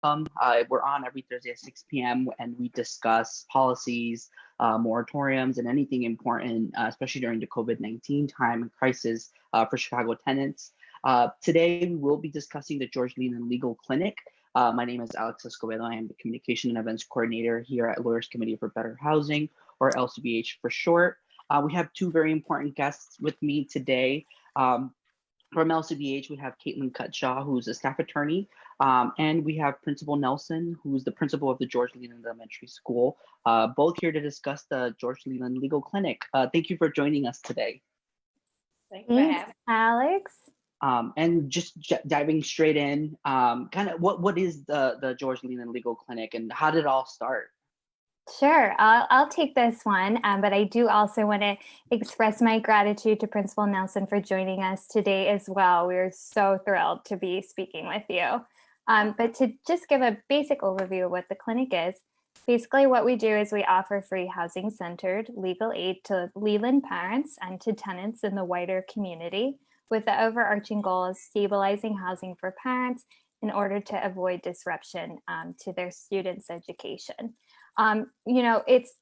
We're on every Thursday at 6 p.m. and we discuss policies, moratoriums, and anything important, especially during the COVID-19 time and crisis for Chicago tenants. Today, we will be discussing the George Leland Legal Clinic. My name is Alex Escobedo. I am the Communication and Events Coordinator here at Lawyers Committee for Better Housing, or LCBH for short. We have two very important guests with me today. From LCBH, we have Kaitlin Cutshaw, who's a staff attorney, and we have Principal Nelson, who's the principal of the George Leland Elementary School, both here to discuss the George Leland Legal Clinic. Thank you for joining us today. Thanks for having me. Alex. And just diving straight in, kind of what is the George Leland Legal Clinic and how did it all start? Sure, I'll take this one, but I do also want to express my gratitude to Principal Nelson for joining us today as well. We're so thrilled to be speaking with you. But to just give a basic overview of what the clinic is, basically what we do is we offer free housing-centered legal aid to Leland parents and to tenants in the wider community, with the overarching goal of stabilizing housing for parents in order to avoid disruption to their students' education. It's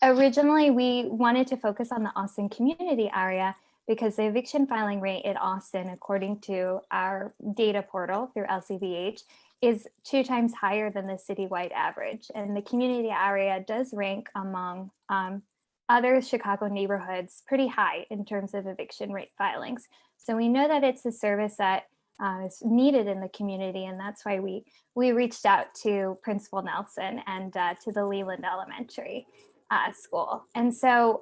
originally we wanted to focus on the Austin community area because the eviction filing rate in Austin, according to our data portal through LCBH, is 2 times higher than the citywide average. And the community area does rank among other Chicago neighborhoods pretty high in terms of eviction rate filings. So we know that it's a service that is needed in the community, and that's why we reached out to Principal Nelson and to the Leland Elementary School. And so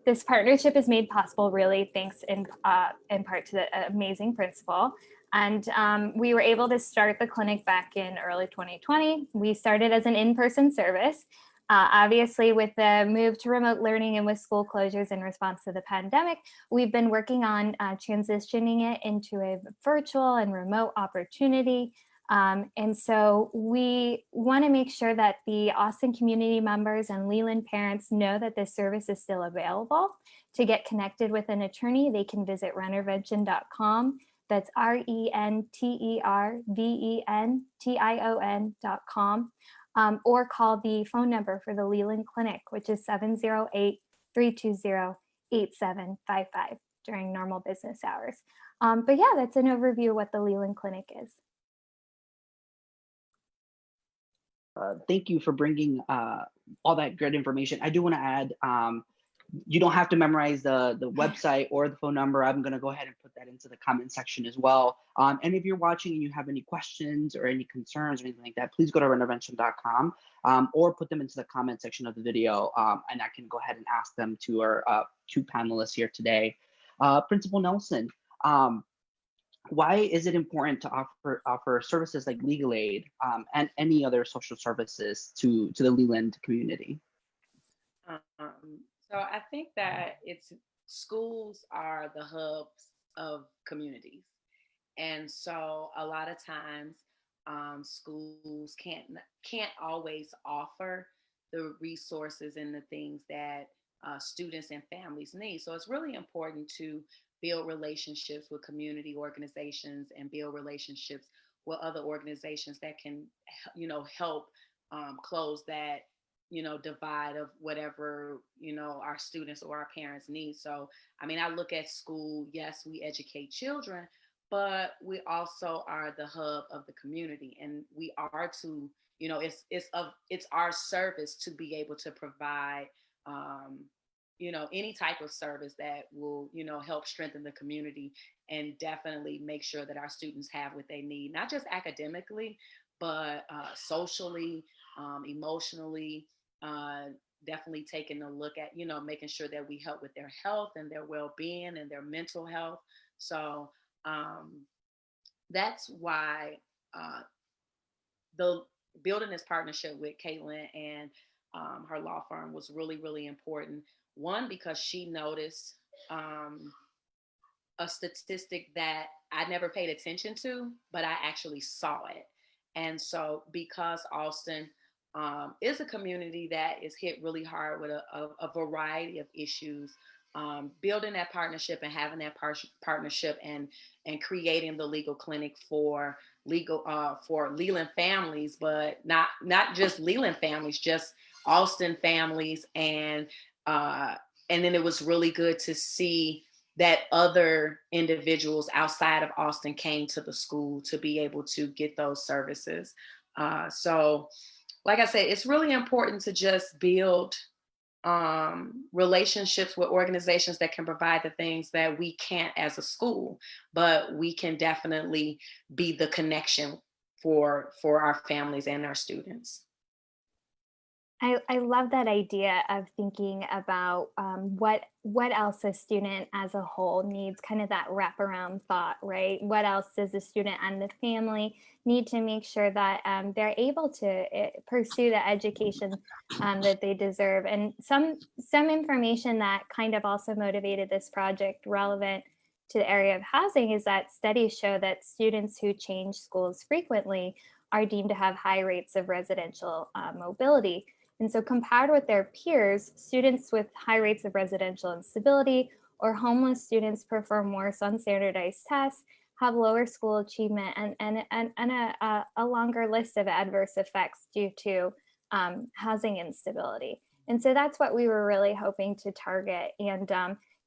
this partnership is made possible really thanks in part to the amazing principal. And we were able to start the clinic back in early 2020. We started as an in-person service. Obviously, with the move to remote learning and with school closures in response to the pandemic, we've been working on transitioning it into a virtual and remote opportunity. And so we want to make sure that the Austin community members and Leland parents know that this service is still available. To get connected with an attorney, they can visit rentervention.com. That's rentervention.com. Or call the phone number for the Leland Clinic, which is 708-320-8755 during normal business hours. But yeah, that's an overview of what the Leland Clinic is. Thank you for bringing all that great information. I do want to add, you don't have to memorize the website or the phone number. I'm going to go ahead and put that into the comment section as well. And if you're watching and you have any questions or any concerns or anything like that, please go to rentervention.com or put them into the comment section of the video, and I can go ahead and ask them to our 2 panelists here today. Principal Nelson, why is it important to offer services like legal aid and any other social services to the Leland community? So I think that schools are the hubs of communities. And so a lot of times schools can't always offer the resources and the things that students and families need. So it's really important to build relationships with community organizations and build relationships with other organizations that can, help close that divide of whatever, our students or our parents need. So, I mean, I look at school, yes, we educate children, but we also are the hub of the community. And we are to, it's our service to be able to provide, any type of service that will, help strengthen the community and definitely make sure that our students have what they need, not just academically, but socially, emotionally, definitely taking a look at, making sure that we help with their health and their well-being and their mental health. So that's why the building this partnership with Kaitlin and her law firm was really, really important. One, because she noticed a statistic that I never paid attention to, but I actually saw it. And so because Austin is a community that is hit really hard with a variety of issues building that partnership and having that partnership and creating the legal clinic for Leland families, but not just Leland families, just Austin families, and then it was really good to see that other individuals outside of Austin came to the school to be able to get those services. So like I said, it's really important to just build relationships with organizations that can provide the things that we can't as a school, but we can definitely be the connection for our families and our students. I love that idea of thinking about what else a student as a whole needs, kind of that wraparound thought, right? What else does the student and the family need to make sure that they're able to pursue the education that they deserve? And some information that kind of also motivated this project relevant to the area of housing is that studies show that students who change schools frequently are deemed to have high rates of residential mobility. And so compared with their peers, students with high rates of residential instability or homeless students perform worse on standardized tests, have lower school achievement, and a longer list of adverse effects due to housing instability. And so that's what we were really hoping to target, and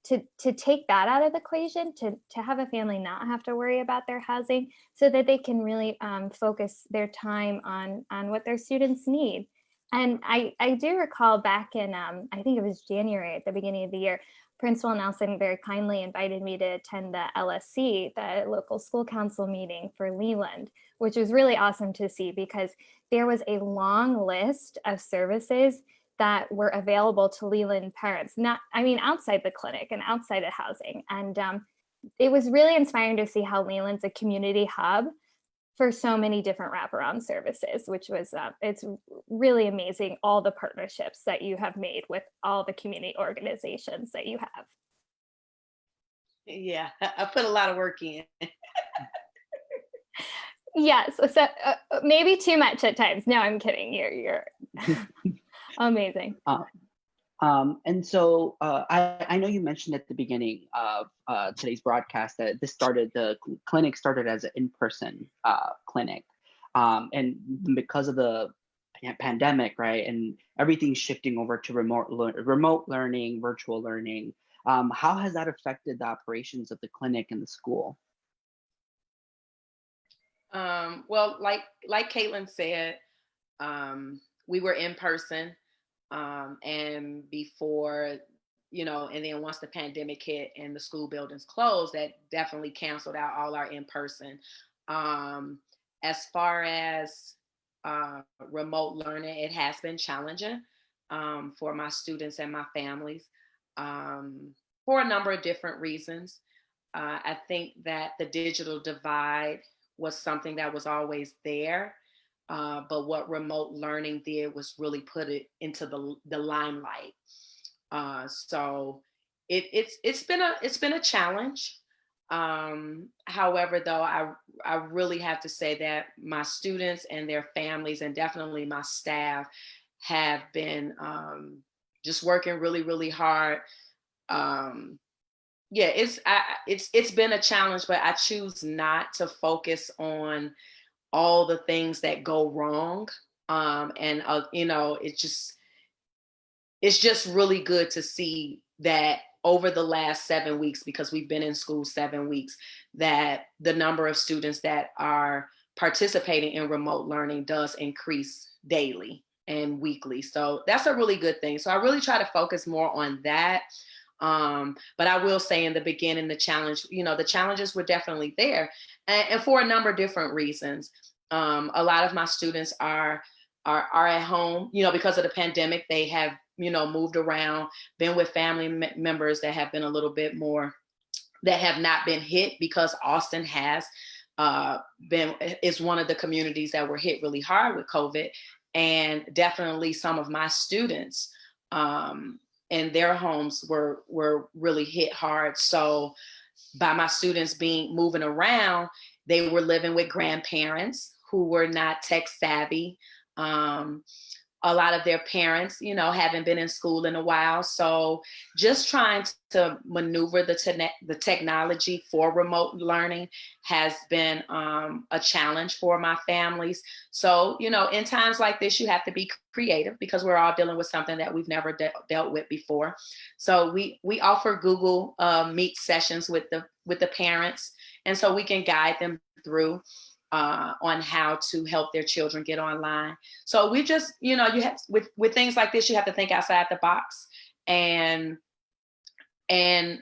to take that out of the equation, to have a family not have to worry about their housing, so that they can really focus their time on what their students need. And I do recall back in, I think it was January at the beginning of the year, Principal Nelson very kindly invited me to attend the LSC, the local school council meeting for Leland, which was really awesome to see because there was a long list of services that were available to Leland parents, outside the clinic and outside of housing. And it was really inspiring to see how Leland's a community hub for so many different wraparound services, which was, it's really amazing, all the partnerships that you have made with all the community organizations that you have. Yeah, I put a lot of work in. Yes, so maybe too much at times. No, I'm kidding. You're amazing. And so I know you mentioned at the beginning of today's broadcast that the clinic started as an in-person clinic. And because of the pandemic, right, and everything's shifting over to remote learning, virtual learning, how has that affected the operations of the clinic and the school? Well, like Kaitlin said, we were in person. And before, and then once the pandemic hit and the school buildings closed, that definitely canceled out all our in-person. As far as remote learning, it has been challenging for my students and my families for a number of different reasons. I think that the digital divide was something that was always there. But what remote learning did was really put it into the limelight. So it's been a challenge. However, though, I really have to say that my students and their families, and definitely my staff, have been just working really, really hard. Yeah, it's been a challenge, but I choose not to focus on all the things that go wrong. It's just really good to see that over the last 7 weeks, because we've been in school 7 weeks, that the number of students that are participating in remote learning does increase daily and weekly. So that's a really good thing. So I really try to focus more on that. But I will say in the beginning, the challenges were definitely there, and for a number of different reasons. A lot of my students are at home, because of the pandemic. They have, moved around, been with family members that have been a little bit more, that have not been hit, because Austin is one of the communities that were hit really hard with COVID. And definitely some of my students and their homes were really hit hard. So by my students moving around, they were living with grandparents who were not tech savvy. a lot of their parents, haven't been in school in a while. So just trying to maneuver the technology for remote learning has been a challenge for my families. So, in times like this, you have to be creative because we're all dealing with something that we've never dealt with before. So we offer Google Meet sessions with the parents, and so we can guide them through on how to help their children get online. So we just, you have with things like this, you have to think outside the box and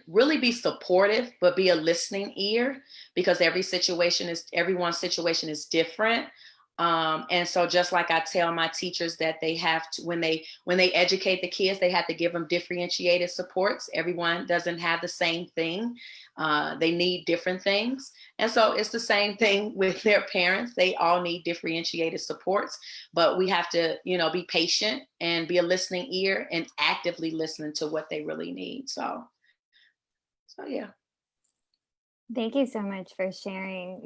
really be supportive, but be a listening ear, because everyone's situation is different. And so just like I tell my teachers that they have to, when they educate the kids, they have to give them differentiated supports. Everyone doesn't have the same thing. They need different things. And so it's the same thing with their parents. They all need differentiated supports, but we have to, be patient and be a listening ear and actively listen to what they really need. So yeah. Thank you so much for sharing,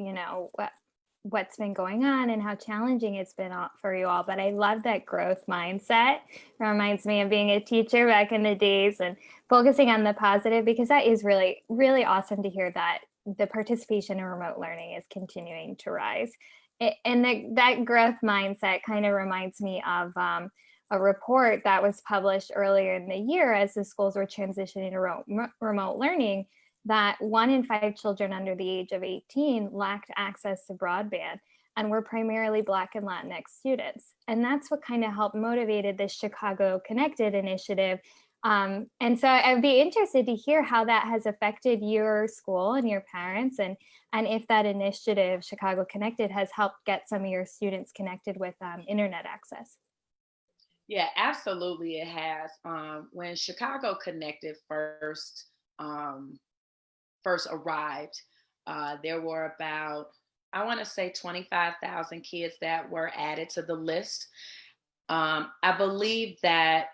what's been going on and how challenging it's been for you all. But I love that growth mindset. It reminds me of being a teacher back in the days and focusing on the positive, because that is really, really awesome to hear that the participation in remote learning is continuing to rise. And that growth mindset kind of reminds me of a report that was published earlier in the year as the schools were transitioning to remote learning, that 1 in 5 children under the age of 18 lacked access to broadband and were primarily Black and Latinx students. And that's what kind of helped motivated this Chicago Connected initiative. And so I'd be interested to hear how that has affected your school and your parents, and if that initiative, Chicago Connected, has helped get some of your students connected with internet access. Yeah, absolutely it has. When Chicago Connected first arrived, there were about, I want to say 25,000 kids that were added to the list. I believe that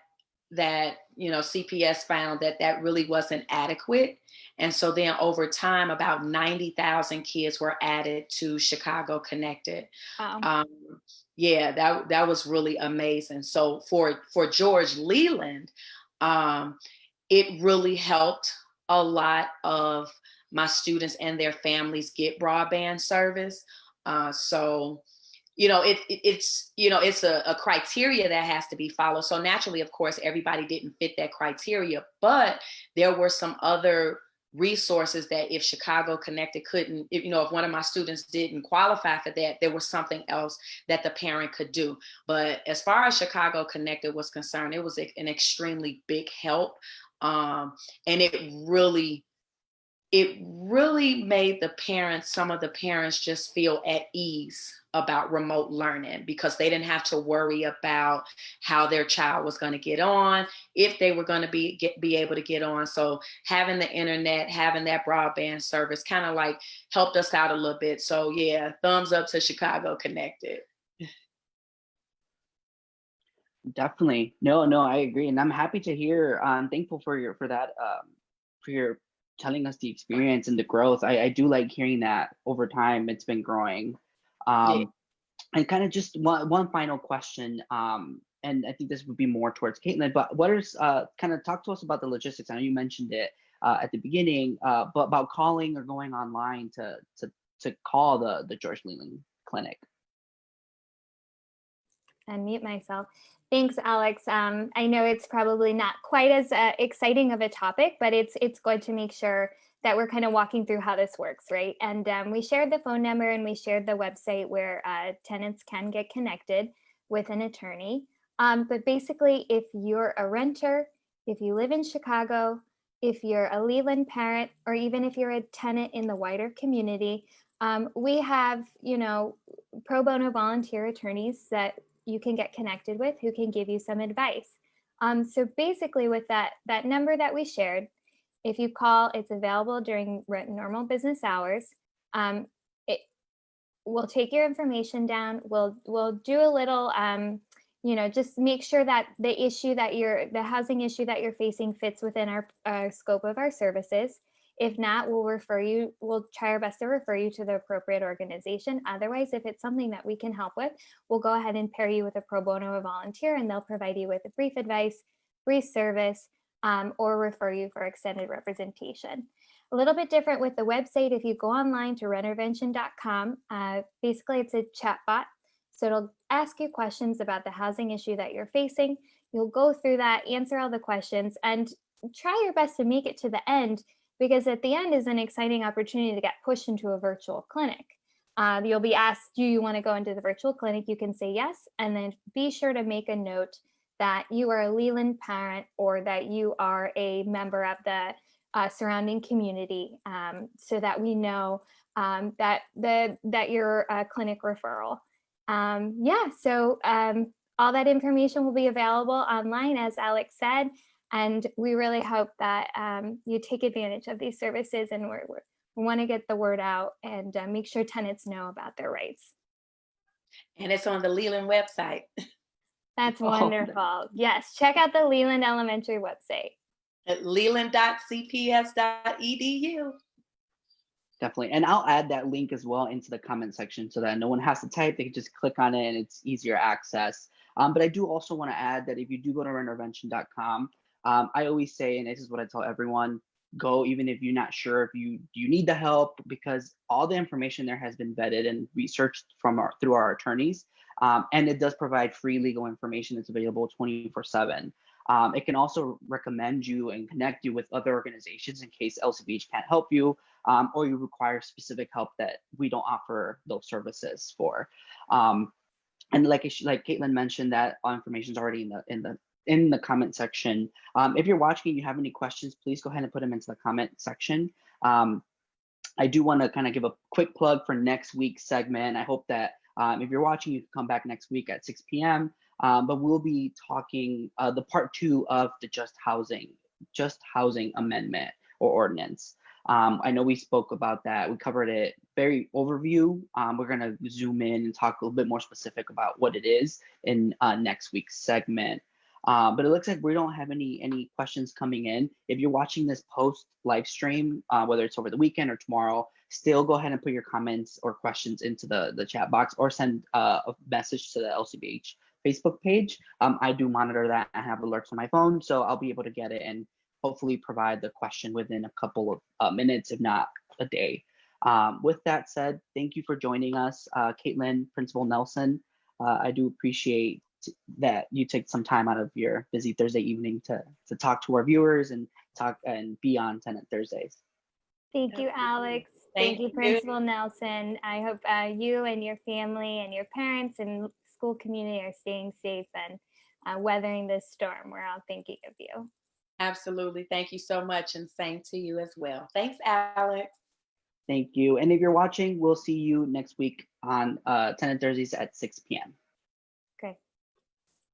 CPS found that really wasn't adequate. And so then over time, about 90,000 kids were added to Chicago Connected. Wow. Yeah, that was really amazing. So for George Leland, it really helped a lot of my students and their families get broadband service. So, it's a criteria that has to be followed. So naturally, of course, everybody didn't fit that criteria, but there were some other resources that if Chicago Connected couldn't, if one of my students didn't qualify for that, there was something else that the parent could do. But as far as Chicago Connected was concerned, it was an extremely big help. And it really made some of the parents just feel at ease about remote learning, because they didn't have to worry about how their child was going to get on, if they were going to be able to get on. So having the internet, having that broadband service kind of like helped us out a little bit. So yeah, thumbs up to Chicago Connected. Definitely. No, I agree. And I'm happy to hear, I'm thankful for your telling us the experience and the growth. I do like hearing that over time it's been growing. Yeah. And kind of just one final question, and I think this would be more towards Kaitlin, but what is kind of talk to us about the logistics. I know you mentioned it at the beginning, but about calling or going online to call the George Leland Clinic. Unmute myself. Thanks, Alex. I know it's probably not quite as exciting of a topic, but it's good to make sure that we're kind of walking through how this works, right? And we shared the phone number and we shared the website where tenants can get connected with an attorney. But basically, if you're a renter, if you live in Chicago, if you're a Leland parent, or even if you're a tenant in the wider community, we have, pro bono volunteer attorneys that you can get connected with who can give you some advice. So basically with that number that we shared, if you call, it's available during normal business hours. We'll take your information down. We'll do a little, just make sure that the housing issue that you're facing fits within our scope of our services. If not, we'll try our best to refer you to the appropriate organization. Otherwise, if it's something that we can help with, we'll go ahead and pair you with a pro bono volunteer, and they'll provide you with a brief advice, brief service, or refer you for extended representation. A little bit different with the website. If you go online to rentervention.com, basically it's a chat bot. So it'll ask you questions about the housing issue that you're facing. You'll go through that, answer all the questions, and try your best to make it to the end, because at the end is an exciting opportunity to get pushed into a virtual clinic. You'll be asked, do you want to go into the virtual clinic? You can say yes, and then be sure to make a note that you are a Leland parent or that you are a member of the surrounding community, so that we know that you're a clinic referral. So all that information will be available online, as Alex said, and we really hope that you take advantage of these services, and we want to get the word out and make sure tenants know about their rights. And it's on the Leland website. That's wonderful. Yes, check out the Leland Elementary website At leland.cps.edu. Definitely. And I'll add that link as well into the comment section so that no one has to type. They can just click on it and it's easier access. But I do also want to add that if you do go to rentervention.com, I always say, and this is what I tell everyone, go even if you're not sure if you need the help, because all the information there has been vetted and researched through our attorneys. And it does provide free legal information that's available 24/7. It can also recommend you and connect you with other organizations in case LCBH can't help you, or you require specific help that we don't offer those services for. And like Kaitlin mentioned, that all information is already in the comment section. If you're watching and you have any questions, please go ahead and put them into the comment section. I do want to kind of give a quick plug for next week's segment. I hope that if you're watching, you can come back next week at 6 p.m. But we'll be talking the part 2 of the Just Housing Amendment or Ordinance. I know we spoke about that. We covered it very overview. We're going to zoom in and talk a little bit more specific about what it is in next week's segment. But it looks like we don't have any questions coming in. If you're watching this post live stream, whether it's over the weekend or tomorrow, still go ahead and put your comments or questions into the chat box, or send a message to the LCBH Facebook page. I do monitor that. I have alerts on my phone, so I'll be able to get it and hopefully provide the question within a couple of minutes, if not a day. With that said, thank you for joining us, Kaitlin, Principal Nelson. I do appreciate that you take some time out of your busy Thursday evening to talk to our viewers and be on Tenant Thursdays. Thank you, Alex. Thank you, Principal Nelson. I hope you and your family and your parents and school community are staying safe and weathering this storm. We're all thinking of you. Absolutely. Thank you so much, and same to you as well. Thanks, Alex. Thank you. And if you're watching, we'll see you next week on Tenant Thursdays at 6 p.m.